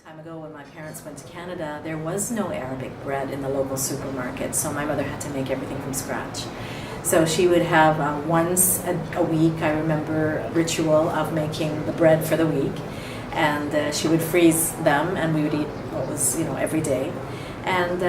Time ago when my parents went to Canada, there was no Arabic bread in the local supermarket, so my mother had to make everything from scratch. So she would have once a week, I remember, a ritual of making the bread for the week, and she would freeze them, and we would eat what was, every day. And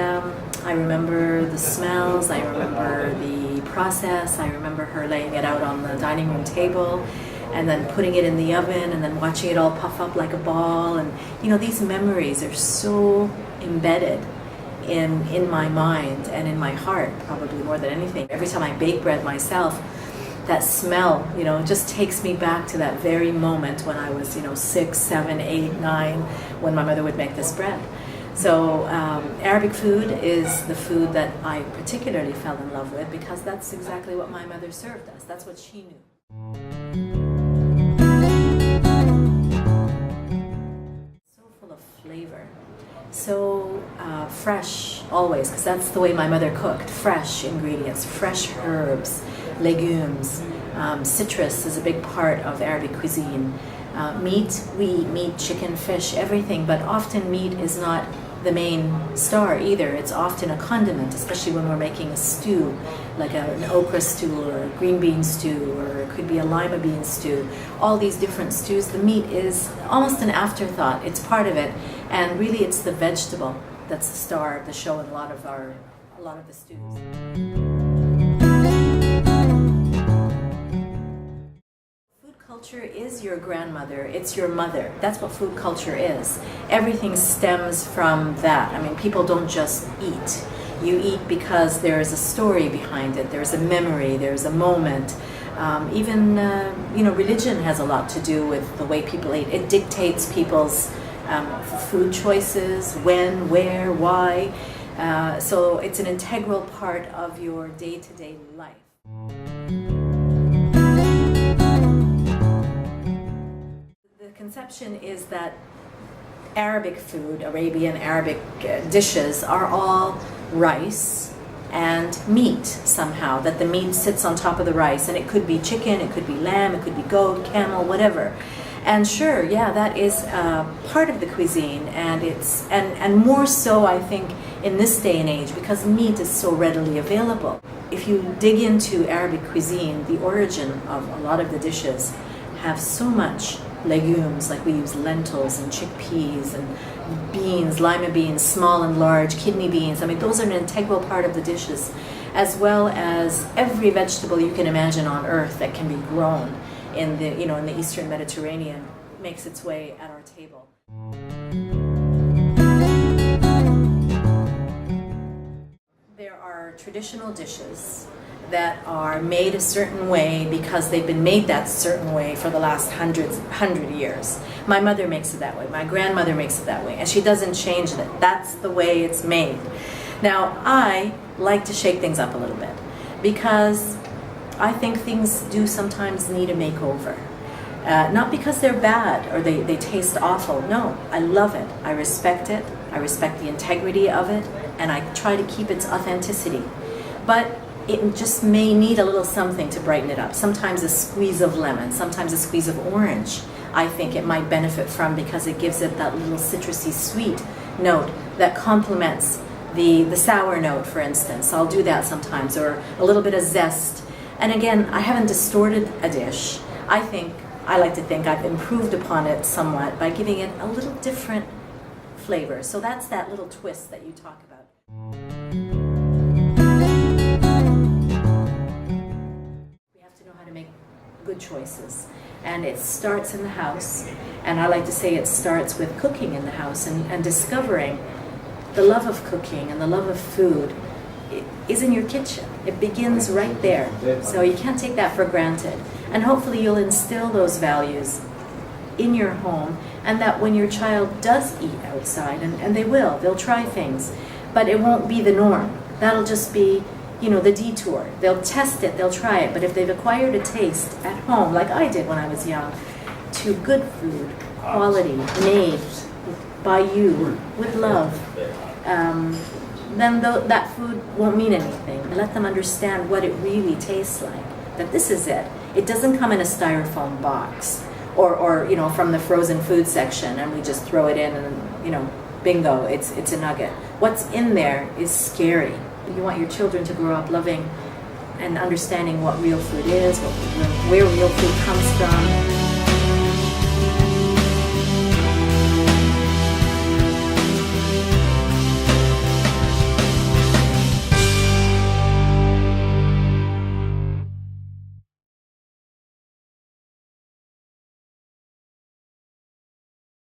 I remember the smells, I remember the process, I remember her laying it out on the dining room table, and then putting it in the oven, and then watching it all puff up like a ball. And these memories are so embedded in my mind and in my heart, probably more than anything. Every time I bake bread myself, that smell, just takes me back to that very moment when I was, 6, 7, 8, 9, when my mother would make this bread. So Arabic food is the food that I particularly fell in love with, because that's exactly what my mother served us. That's what she knew. Flavor. So fresh always, because that's the way my mother cooked. Fresh ingredients, fresh herbs, legumes. Citrus is a big part of Arabic cuisine. Meat, we eat meat, chicken, fish, everything, but often meat is not the main star either. It's often a condiment, especially when we're making a stew, like an okra stew or a green bean stew, or it could be a lima bean stew. All these different stews, the meat is almost an afterthought. It's part of it, and really it's the vegetable that's the star of the show in a lot of the stews. Culture is your grandmother, it's your mother. That's what food culture is. Everything stems from that. I mean, people don't just eat. You eat because there's a story behind it, there's a memory, there's a moment. Even religion has a lot to do with the way people eat. It dictates people's food choices, when, where, why. So it's an integral part of your day-to-day life. The conception is that Arabic food, Arabian Arabic dishes, are all rice and meat somehow, that the meat sits on top of the rice, and it could be chicken, it could be lamb, it could be goat, camel, whatever. And sure, yeah, that is part of the cuisine, and it's and more so, I think, in this day and age, because meat is so readily available. If you dig into Arabic cuisine, the origin of a lot of the dishes have so much legumes, like we use lentils and chickpeas and beans, lima beans, small and large, kidney beans. I mean, those are an integral part of the dishes, as well as every vegetable you can imagine on earth that can be grown in the Eastern Mediterranean makes its way at our table. There are traditional dishes that are made a certain way because they've been made that certain way for the last 100 years. My mother makes it that way, my grandmother makes it that way, and she doesn't change it. That's the way it's made. Now, I like to shake things up a little bit, because I think things do sometimes need a makeover. Not because they're bad or they taste awful. No, I love it. I respect it. I respect the integrity of it, and I try to keep its authenticity. But it just may need a little something to brighten it up. Sometimes a squeeze of lemon, sometimes a squeeze of orange, I think it might benefit from, because it gives it that little citrusy sweet note that complements the sour note, for instance. I'll do that sometimes, or a little bit of zest. And again, I haven't distorted a dish. I like to think I've improved upon it somewhat by giving it a little different flavor. So that's that little twist that you talk about. We have to know how to make good choices. And it starts in the house. And I like to say it starts with cooking in the house, and discovering the love of cooking and the love of food is in your kitchen. It begins right there. So you can't take that for granted. And hopefully you'll instill those values in your home, and that when your child does eat outside, and they'll try things, but it won't be the norm. That'll just be, the detour. They'll test it, they'll try it, but if they've acquired a taste at home, like I did when I was young, to good food, quality, made by you, with love, then that food won't mean anything. Let them understand what it really tastes like, that this is it. It doesn't come in a styrofoam box, or from the frozen food section, and we just throw it in and bingo, it's a nugget. What's in there is scary. You want your children to grow up loving and understanding what real food is, where real food comes from.